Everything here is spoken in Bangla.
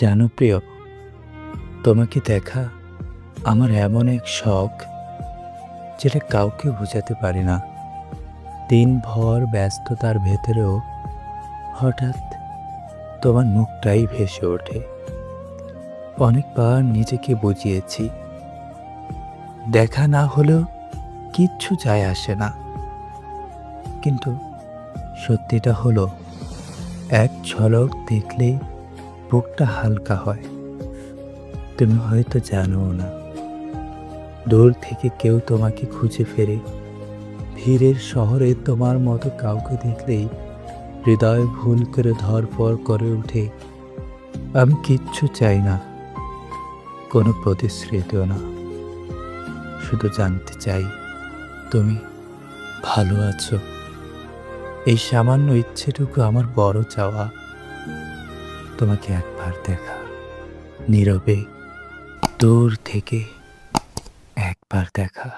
জানো প্রিয়, তোমাকে দেখা আমার এমন এক শখ যেটা কাউকে বোঝাতে পারি না। দিনভর ব্যস্ততার ভেতরেও হঠাৎ তোমার মুখটাই ভেসে ওঠে। অনেকবার নিজেকে বুঝিয়েছি, দেখা না হলেও কিচ্ছু যায় আসে না, কিন্তু সত্যিটা হলো এক ঝলক দেখলেই বুকটা হালকা হয়। তুমি হয়তো জানো না, দূর থেকে কেউ তোমাকে খুঁজে ফেরে। ভিড়ের শহরে তোমার মতো কাউকে দেখলেই হৃদয় ভুল করে ধড়ফড় করে ওঠে। আমি কিচ্ছু চাই না, কোনো প্রতিশ্রুতিও না, শুধু জানতে চাই তুমি ভালো আছো। এই সামান্য ইচ্ছেটুকু আমার বড় চাওয়া। তোমাকে একবার দেখা, নীরবে, দূর থেকে একবার দেখা।